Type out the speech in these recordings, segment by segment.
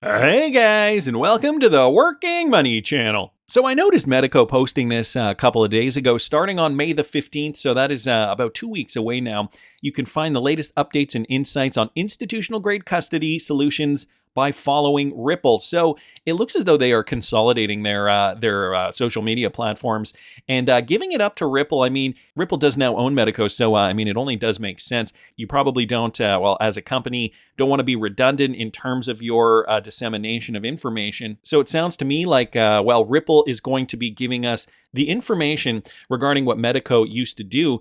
Hey guys, and welcome to the Working Money channel. So I noticed Medico posting this a couple of days ago, starting on May the 15th, so that is about 2 weeks away now. You can find the latest updates and insights on institutional grade custody solutions by following Ripple. So it looks as though they are consolidating their social media platforms and giving it up to Ripple. I mean, Ripple does now own Medico, so it only does make sense. You probably don't, as a company, don't want to be redundant in terms of your dissemination of information. So it sounds to me like, Ripple is going to be giving us the information regarding what Medico used to do.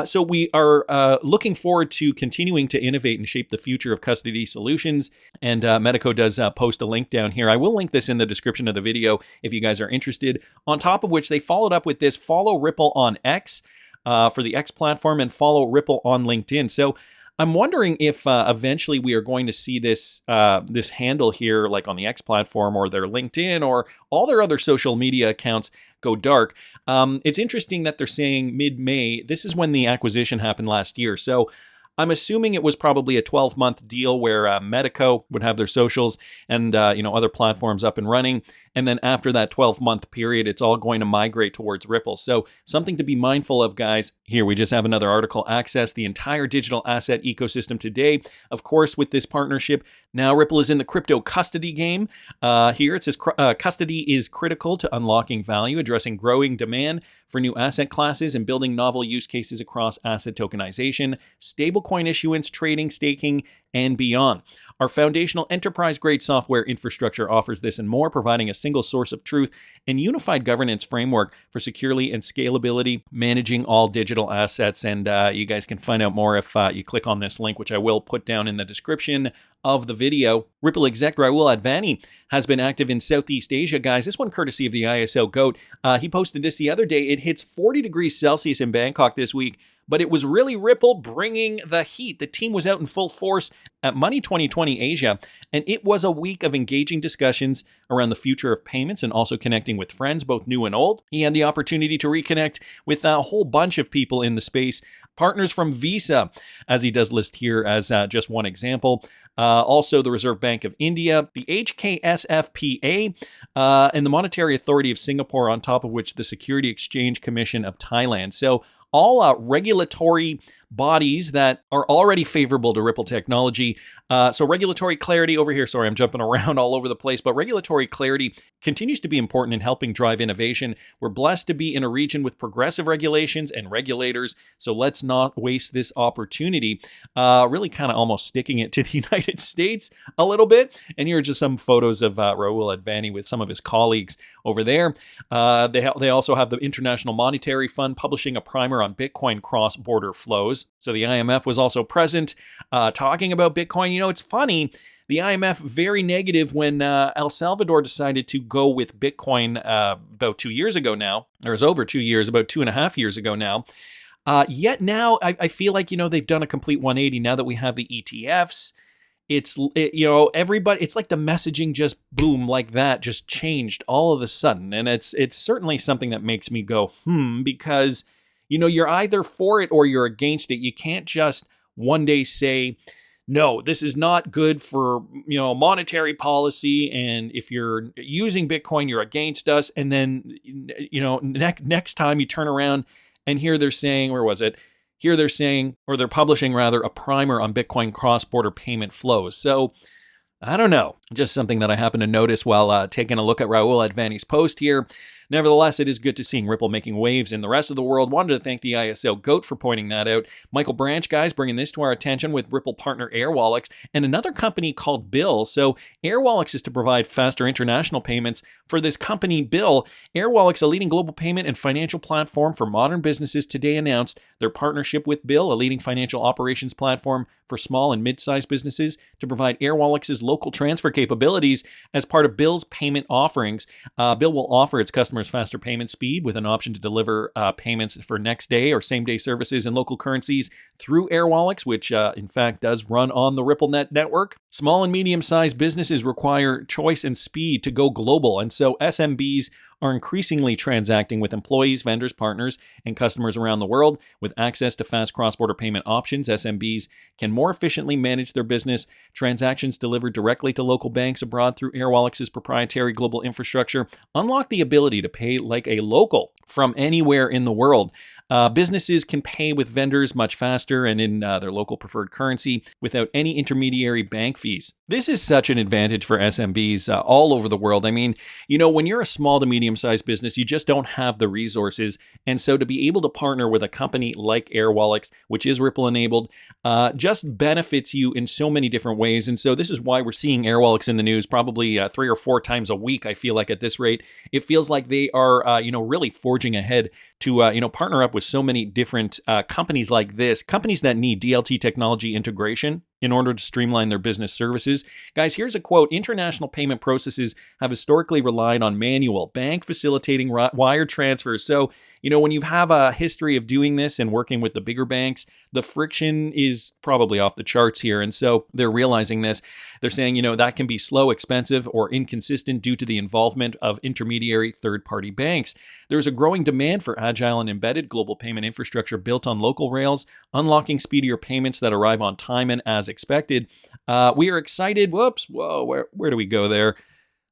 So we are looking forward to continuing to innovate and shape the future of custody solutions. And Medico does post a link down here. I will link this in the description of the video if you guys are interested. On top of which, they followed up with this: follow Ripple on X for the X platform and follow Ripple on LinkedIn. So I'm wondering if eventually we are going to see this this handle here, like on the X platform or their LinkedIn or all their other social media accounts, go dark. It's interesting that they're saying mid-May. This is when the acquisition happened last year. So I'm assuming it was probably a 12-month deal where Medico would have their socials and other platforms up and running. And then after that 12-month period, it's all going to migrate towards Ripple. So something to be mindful of, guys. Here, we just have another article: access the entire digital asset ecosystem today. Of course, with this partnership, now Ripple is in the crypto custody game. Here it says custody is critical to unlocking value, addressing growing demand for new asset classes, and building novel use cases across asset tokenization, stablecoin issuance, trading, staking, and beyond. Our foundational enterprise-grade software infrastructure offers this and more, providing a single source of truth and unified governance framework for securely and scalability, managing all digital assets. And you guys can find out more if you click on this link, which I will put down in the description of the video. Ripple exec Rahul Advani has been active in Southeast Asia, guys. This one courtesy of the ISO GOAT. He posted this the other day. It hits 40 degrees Celsius in Bangkok this week, but it was really Ripple bringing the heat. The team was out in full force at Money 2020 Asia, and it was a week of engaging discussions around the future of payments and also connecting with friends, both new and old. He had the opportunity to reconnect with a whole bunch of people in the space, partners from Visa, as he does list here as just one example. Also, the Reserve Bank of India, the HKSFPA, and the Monetary Authority of Singapore, on top of which the Security Exchange Commission of Thailand. So all regulatory bodies that are already favorable to Ripple technology. So regulatory clarity over here. Sorry, I'm jumping around all over the place, but regulatory clarity continues to be important in helping drive innovation. We're blessed to be in a region with progressive regulations and regulators, so let's not waste this opportunity. Really kind of almost sticking it to the United States a little bit. And here are just some photos of Rahul Advani with some of his colleagues over there. They also have the International Monetary Fund publishing a primer on Bitcoin cross-border flows. So the IMF was also present talking about Bitcoin. You know, it's funny. The IMF very negative when El Salvador decided to go with Bitcoin about 2 years ago now, or it's over 2 years, about 2.5 years ago now. Yet now I feel like, they've done a complete 180 now that we have the ETFs. Everybody, it's like the messaging just boom, like that, just changed all of a sudden. And it's certainly something that makes me go, because, you're either for it or you're against it. You can't just one day say, no, this is not good for, monetary policy. And if you're using Bitcoin, you're against us. And then, next time you turn around and here they're saying, where was it? Here they're saying, or they're publishing rather, a primer on Bitcoin cross-border payment flows. So I don't know, just something that I happened to notice while taking a look at Rahul Advani's post here. Nevertheless, it is good to see Ripple making waves in the rest of the world. Wanted to thank the ISO GOAT for pointing that out. Michael Branch, guys, bringing this to our attention with Ripple partner Airwallex and another company called Bill. So Airwallex is to provide faster international payments for this company, Bill. Airwallex, a leading global payment and financial platform for modern businesses, today announced their partnership with Bill, a leading financial operations platform for small and mid-sized businesses, to provide Airwallex's local transfer capabilities as part of Bill's payment offerings. Bill will offer its customers customers faster payment speed with an option to deliver payments for next day or same day services in local currencies through AirWallex, which in fact does run on the RippleNet network. Small and medium-sized businesses require choice and speed to go global, and so SMBs are increasingly transacting with employees, vendors, partners, and customers around the world. With access to fast cross-border payment options, SMBs can more efficiently manage their business. Transactions delivered directly to local banks abroad through AirWallex's proprietary global infrastructure unlock the ability to pay like a local from anywhere in the world. Businesses can pay with vendors much faster and in their local preferred currency without any intermediary bank fees. This is such an advantage for SMBs all over the world. I mean, when you're a small to medium-sized business, you just don't have the resources. And so to be able to partner with a company like AirWallex, which is Ripple-enabled, just benefits you in so many different ways. And so this is why we're seeing AirWallex in the news probably 3 or 4 times a week, I feel like, at this rate. It feels like they are, really forging ahead to partner up with so many different companies like this, companies that need DLT technology integration in order to streamline their business services. Guys, here's a quote. International payment processes have historically relied on manual bank facilitating wire transfers. So, when you have a history of doing this and working with the bigger banks, the friction is probably off the charts here. And so they're realizing this. They're saying, that can be slow, expensive, or inconsistent due to the involvement of intermediary third-party banks. There's a growing demand for agile and embedded global payment infrastructure built on local rails, unlocking speedier payments that arrive on time and as expected. We are excited. Where do we go there?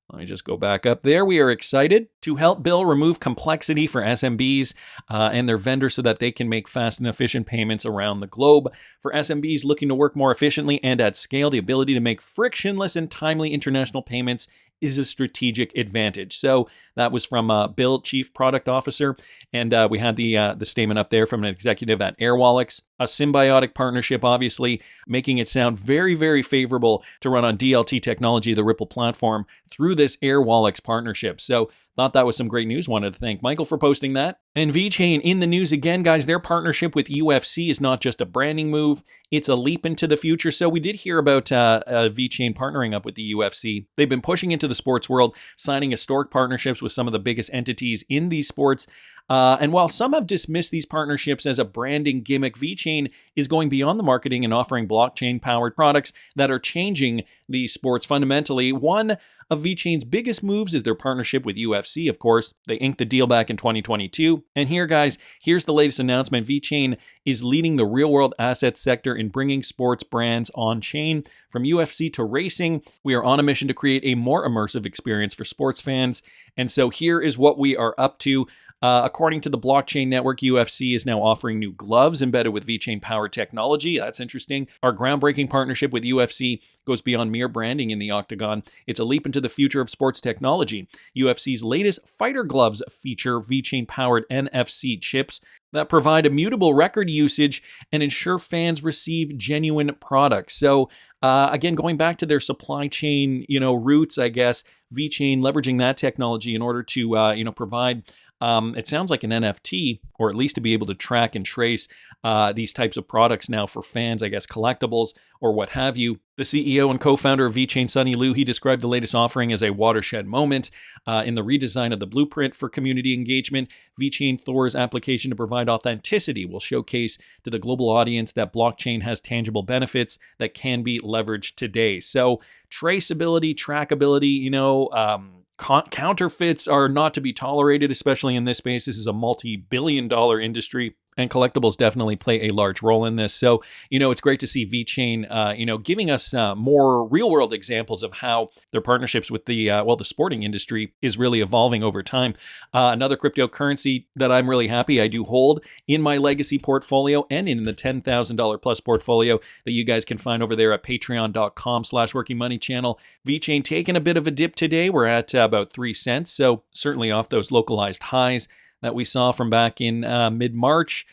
Let me just go back up there. We are excited to help Bill remove complexity for SMBs and their vendors so that they can make fast and efficient payments around the globe. For SMBs looking to work more efficiently and at scale, the ability to make frictionless and timely international payments is a strategic advantage. So that was from Bill, Chief Product Officer, and we had the statement up there from an executive at AirWallex. A symbiotic partnership, obviously, making it sound very, very favorable to run on DLT technology, the Ripple platform, through this AirWallex partnership. So thought that was some great news. Wanted to thank Michael for posting that. And VeChain in the news again, guys. Their partnership with UFC is not just a branding move, it's a leap into the future. So we did hear about VeChain partnering up with the UFC. They've been pushing into the sports world, signing historic partnerships with some of the biggest entities in these sports. And while some have dismissed these partnerships as a branding gimmick, VeChain is going beyond the marketing and offering blockchain-powered products that are changing the sports fundamentally. One of VeChain's biggest moves is their partnership with UFC, of course. They inked the deal back in 2022. And here, guys, here's the latest announcement. VeChain is leading the real-world assets sector in bringing sports brands on-chain. From UFC to racing, we are on a mission to create a more immersive experience for sports fans. And so here is what we are up to. According to the blockchain network, UFC is now offering new gloves embedded with VeChain-powered technology. That's interesting. Our groundbreaking partnership with UFC goes beyond mere branding in the octagon. It's a leap into the future of sports technology. UFC's latest fighter gloves feature VeChain-powered NFC chips that provide immutable record usage and ensure fans receive genuine products. So again, going back to their supply chain, roots, I guess, VeChain leveraging that technology in order to, provide it sounds like an NFT, or at least to be able to track and trace these types of products now for fans, I guess, collectibles or what have you. The CEO and co-founder of VeChain, Sunny Liu, he described the latest offering as a watershed moment in the redesign of the blueprint for community engagement. VeChain Thor's application to provide authenticity will showcase to the global audience that blockchain has tangible benefits that can be leveraged today. So traceability, trackability, counterfeits are not to be tolerated, especially in this space. This is a multi-billion-dollar industry, and collectibles definitely play a large role in this. So, it's great to see VeChain, giving us more real-world examples of how their partnerships with the sporting industry is really evolving over time. Another cryptocurrency that I'm really happy I do hold in my legacy portfolio and in the $10,000 plus portfolio that you guys can find over there at patreon.com/workingmoneychannel. VeChain taking a bit of a dip today. We're at about 3 cents, so certainly off those localized highs that we saw from back in mid-March.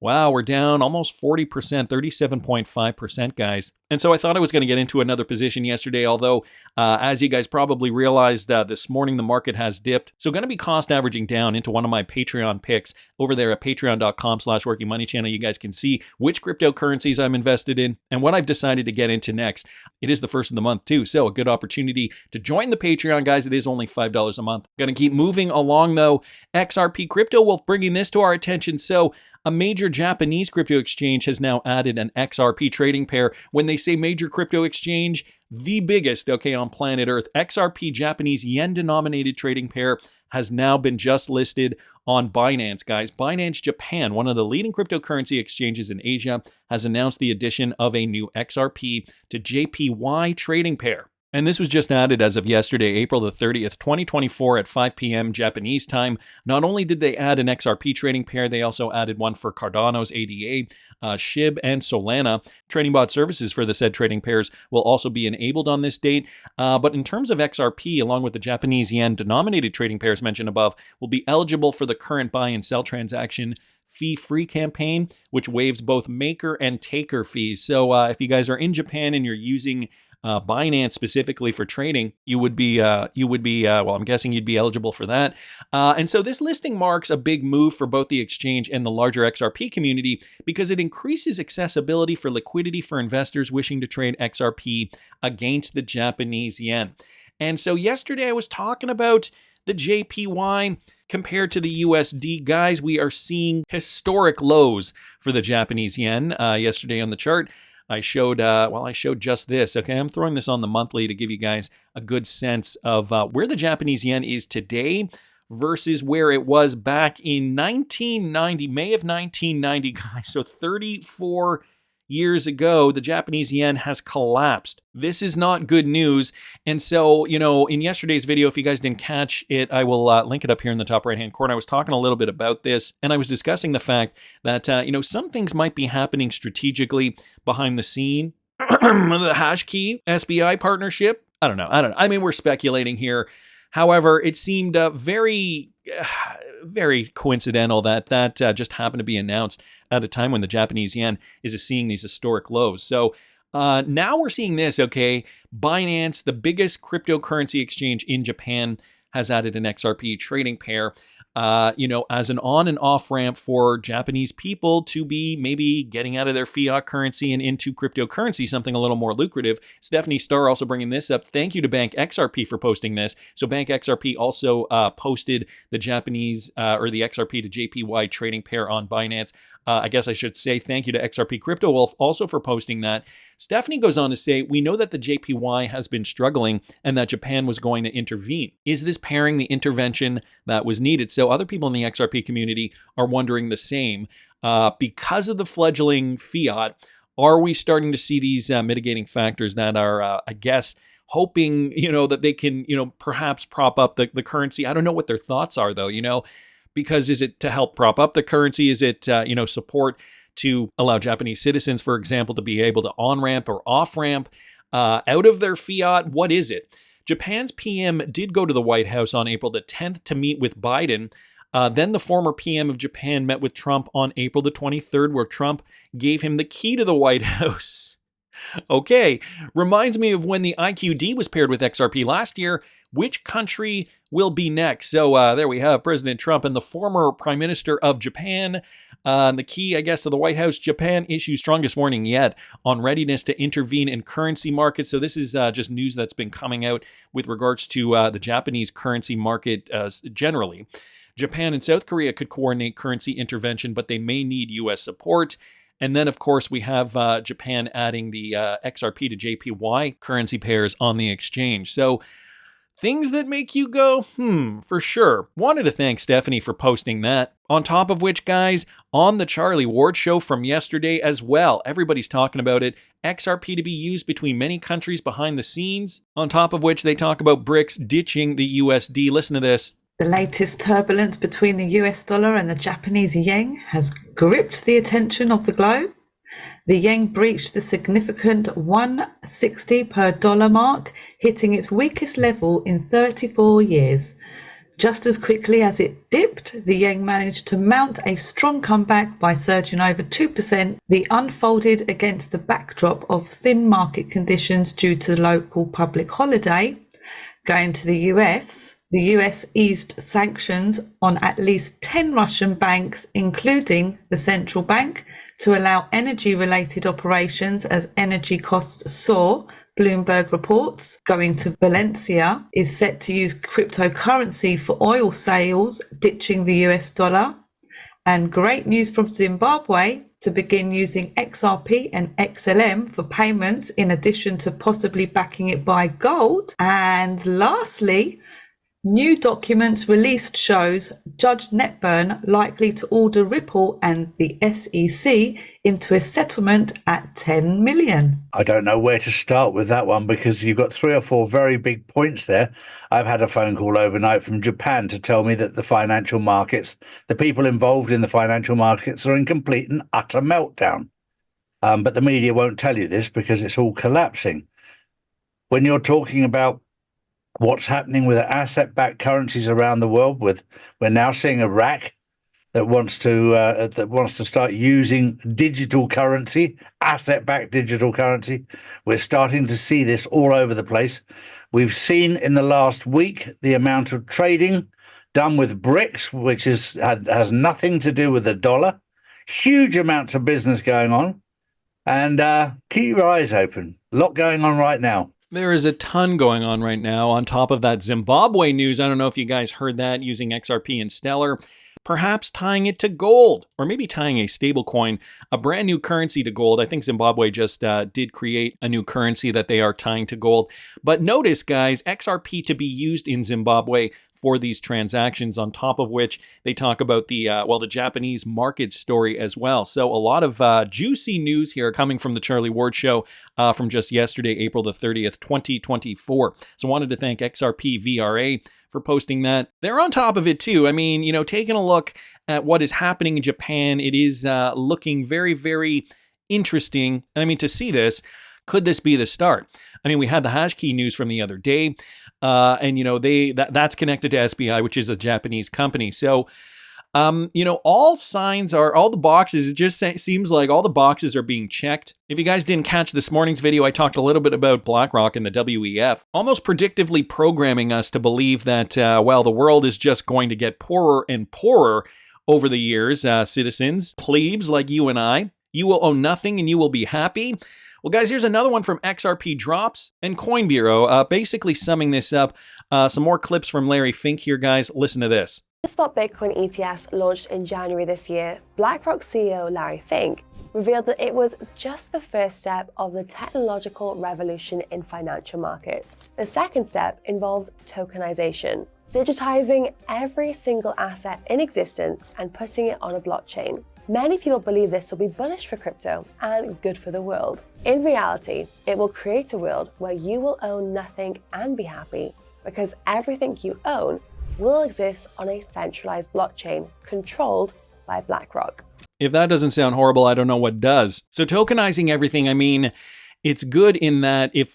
Wow, we're down almost 40%, 37.5%, guys. And so I thought I was going to get into another position yesterday, although as you guys probably realized, this morning the market has dipped. So going to be cost averaging down into one of my Patreon picks over there at patreon.com/workingmoneychannel. You guys can see which cryptocurrencies I'm invested in and what I've decided to get into next. It is the first of the month too, so a good opportunity to join the Patreon, guys. It is only $5 a month. Going to keep moving along though. XRP Crypto, will bringing this to our attention. So a major Japanese crypto exchange has now added an XRP trading pair. When they say major crypto exchange, the biggest, okay, on planet Earth. XRP Japanese yen-denominated trading pair has now been just listed on Binance, guys. Binance Japan, one of the leading cryptocurrency exchanges in Asia, has announced the addition of a new XRP to JPY trading pair. And this was just added as of yesterday, April the 30th, 2024 at 5 p.m. Japanese time. Not only did they add an XRP trading pair, they also added one for Cardano's ADA, SHIB, and Solana. Trading bot services for the said trading pairs will also be enabled on this date. But in terms of XRP, along with the Japanese yen-denominated trading pairs mentioned above, will be eligible for the current buy and sell transaction fee-free campaign, which waives both maker and taker fees. So if you guys are in Japan and you're using Binance specifically for trading, you would be, well, I'm guessing you'd be eligible for that. And so this listing marks a big move for both the exchange and the larger XRP community because it increases accessibility for liquidity for investors wishing to trade XRP against the Japanese yen. And so yesterday I was talking about the JPY compared to the USD. Guys, we are seeing historic lows for the Japanese yen yesterday on the chart. I showed just this. Okay, I'm throwing this on the monthly to give you guys a good sense of where the Japanese yen is today versus where it was back in 1990, May of 1990, guys. So 34 years ago, the Japanese yen has collapsed. This is not good news. And so, in yesterday's video, if you guys didn't catch it, I will link it up here in the top right-hand corner. I was talking a little bit about this, and I was discussing the fact that, some things might be happening strategically behind the scene. The hash key SBI partnership. I don't know. I mean, we're speculating here. However, it seemed very coincidental that just happened to be announced at a time when the Japanese yen is seeing these historic lows. So now we're seeing this, okay? Binance, the biggest cryptocurrency exchange in Japan, has added an XRP trading pair, as an on and off ramp for Japanese people to be maybe getting out of their fiat currency and into cryptocurrency, something a little more lucrative. Stephanie Starr also bringing this up. Thank you to Bank XRP for posting this. So Bank XRP also posted the Japanese or the XRP to JPY trading pair on Binance. I guess I should say thank you to XRP Crypto Wolf also for posting that. Stephanie goes on to say, we know that the JPY has been struggling and that Japan was going to intervene. Is this pairing the intervention that was needed? So other people in the XRP community are wondering the same. Because of the fledgling fiat, are we starting to see these mitigating factors that are, hoping, that they can, perhaps prop up the currency? I don't know what their thoughts are, though, because is it to help prop up the currency? Is it, support to allow Japanese citizens, for example, to be able to on-ramp or off-ramp out of their fiat? What is it? Japan's PM did go to the White House on April the 10th to meet with Biden. Then the former PM of Japan met with Trump on April the 23rd, where Trump gave him the key to the White House. Okay, reminds me of when the IQD was paired with XRP last year. Which country will be next? So there we have President Trump and the former Prime Minister of Japan. The key, to the White House. Japan issues strongest warning yet on readiness to intervene in currency markets. So this is just news that's been coming out with regards to the Japanese currency market generally. Japan and South Korea could coordinate currency intervention, but they may need U.S. support. And then, of course, we have Japan adding the XRP to JPY currency pairs on the exchange. So things that make you go, for sure. Wanted to thank Stephanie for posting that. On top of which, guys, on the Charlie Ward show from yesterday as well, everybody's talking about it. XRP to be used between many countries behind the scenes. On top of which, they talk about BRICS ditching the USD. Listen to this. The latest turbulence between the US dollar and the Japanese yen has gripped the attention of the globe. The yen breached the significant 160 per dollar mark, hitting its weakest level in 34 years. Just as quickly as it dipped, the yen managed to mount a strong comeback by surging over 2%. The unfolded against the backdrop of thin market conditions due to the local public holiday. Going to the US eased sanctions on at least 10 Russian banks, including the central bank, to allow energy-related operations as energy costs soar. Bloomberg reports. Going to Valencia is set to use cryptocurrency for oil sales, ditching the US dollar. And great news from Zimbabwe to begin using XRP and XLM for payments, in addition to possibly backing it by gold. And lastly, new documents released shows Judge Netburn likely to order Ripple and the SEC into a settlement at 10 million. I don't know where to start with that one because you've got 3 or 4 very big points there. I've had a phone call overnight from Japan to tell me that the financial markets, the people involved in the financial markets, are in complete and utter meltdown. But the media won't tell you this because it's all collapsing. When you're talking about what's happening with asset-backed currencies around the world, we're now seeing Iraq that wants to start using digital currency, asset-backed digital currency. We're starting to see this all over the place. We've seen in the last week the amount of trading done with BRICS, which has nothing to do with the dollar. Huge amounts of business going on, and keep your eyes open. A lot going on right now. There is a ton going on right now. On top of that Zimbabwe news, I don't know if you guys heard that, using XRP and Stellar, perhaps tying it to gold, or maybe tying a stable coin, a brand new currency to gold. I think Zimbabwe just did create a new currency that they are tying to gold. But notice, guys, XRP to be used in Zimbabwe for these transactions, on top of which they talk about the Japanese market story as well. So a lot of juicy news here coming from the Charlie Ward Show from just yesterday, April the 30th, 2024. So I wanted to thank XRP VRA for posting that. They're on top of it too. I mean, taking a look at what is happening in Japan, it is looking very, very interesting. I mean, to see this, could this be the start? I mean, we had the hash key news from the other day, and that's connected to SBI, which is a Japanese company. So, all signs are, all the boxes, it just seems like all the boxes are being checked. If you guys didn't catch this morning's video, I talked a little bit about BlackRock and the WEF, almost predictively programming us to believe that, the world is just going to get poorer and poorer over the years. Citizens, plebes like you and I, you will own nothing and you will be happy. Well, guys, here's another one from XRP Drops and Coin Bureau, basically summing this up. Some more clips from Larry Fink here, guys. Listen to this. The spot Bitcoin ETFs launched in January this year, BlackRock CEO Larry Fink revealed that it was just the first step of the technological revolution in financial markets. The second step involves tokenization, digitizing every single asset in existence and putting it on a blockchain. Many people believe this will be bullish for crypto and good for the world. In reality, it will create a world where you will own nothing and be happy, because everything you own will exist on a centralized blockchain controlled by BlackRock. If that doesn't sound horrible, I don't know what does. So tokenizing everything, I mean, it's good in that if,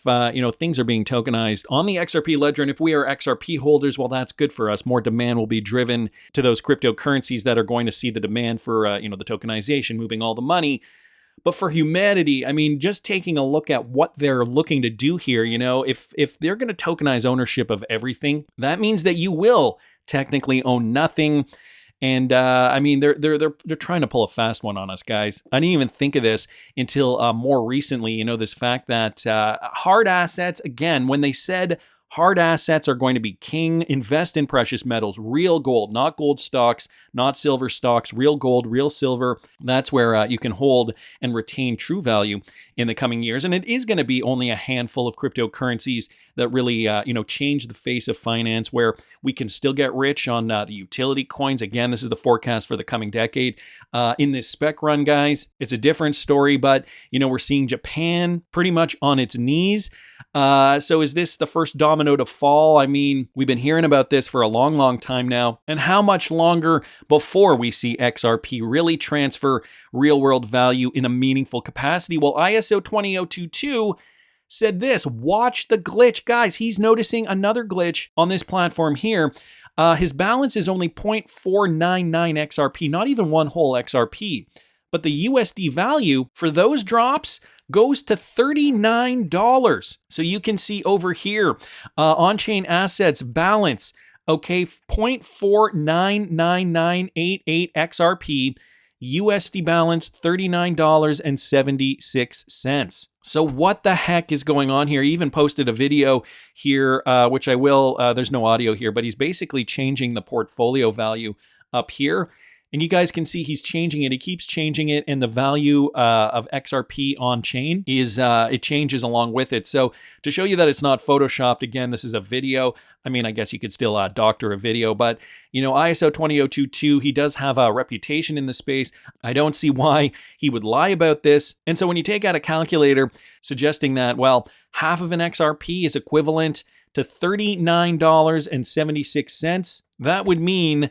things are being tokenized on the XRP ledger, and if we are XRP holders, well, that's good for us. More demand will be driven to those cryptocurrencies that are going to see the demand for, the tokenization, moving all the money. But for humanity, I mean, just taking a look at what they're looking to do here, if they're going to tokenize ownership of everything, that means that you will technically own nothing. And they're trying to pull a fast one on us, guys. I didn't even think of this until more recently. This fact that hard assets, again, when they said hard assets are going to be king, invest in precious metals, real gold, not gold stocks, not silver stocks, real gold, real silver. That's where you can hold and retain true value in the coming years. And it is going to be only a handful of cryptocurrencies that really, change the face of finance, where we can still get rich on the utility coins. Again, this is the forecast for the coming decade. In this spec run, guys, it's a different story, but, we're seeing Japan pretty much on its knees. So is this the first domino to fall? I mean, we've been hearing about this for a long, long time now. And how much longer before we see XRP really transfer real world value in a meaningful capacity? Well, ISO 20022 said this, watch the glitch. Guys, he's noticing another glitch on this platform here. His balance is only 0.499 XRP, not even one whole XRP. But the USD value for those drops goes to $39. So you can see over here, on-chain assets balance, okay, 0.499988 XRP, USD balance $39.76. So what the heck is going on here? He even posted a video here, which I will, there's no audio here, but he's basically changing the portfolio value up here. And you guys can see he's changing it. He keeps changing it, and the value of XRP on chain is it changes along with it. So to show you that it's not photoshopped, again, this is a video. I mean, I guess you could still doctor a video, but you know, ISO 20022, he does have a reputation in the space. I don't see why he would lie about this. And so when you take out a calculator suggesting that, well, half of an XRP is equivalent to $39.76, that would mean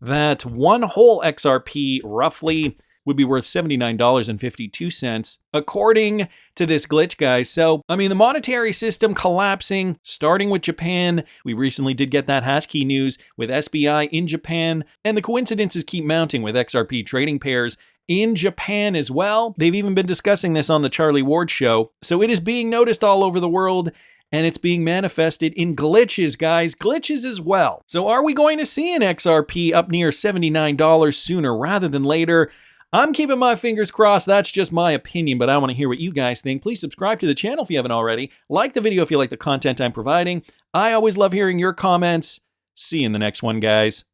that one whole XRP roughly would be worth $79.52, according to this glitch, guys. So, I mean, the monetary system collapsing, starting with Japan. We recently did get that hashkey news with SBI in Japan, and the coincidences keep mounting with XRP trading pairs in Japan as well. They've even been discussing this on the Charlie Ward show. So it is being noticed all over the world, and it's being manifested in glitches, guys, glitches as well. So are we going to see an XRP up near $79 sooner rather than later? I'm keeping my fingers crossed. That's just my opinion, but I want to hear what you guys think. Please subscribe to the channel if you haven't already. Like the video if you like the content I'm providing. I always love hearing your comments. See you in the next one, guys.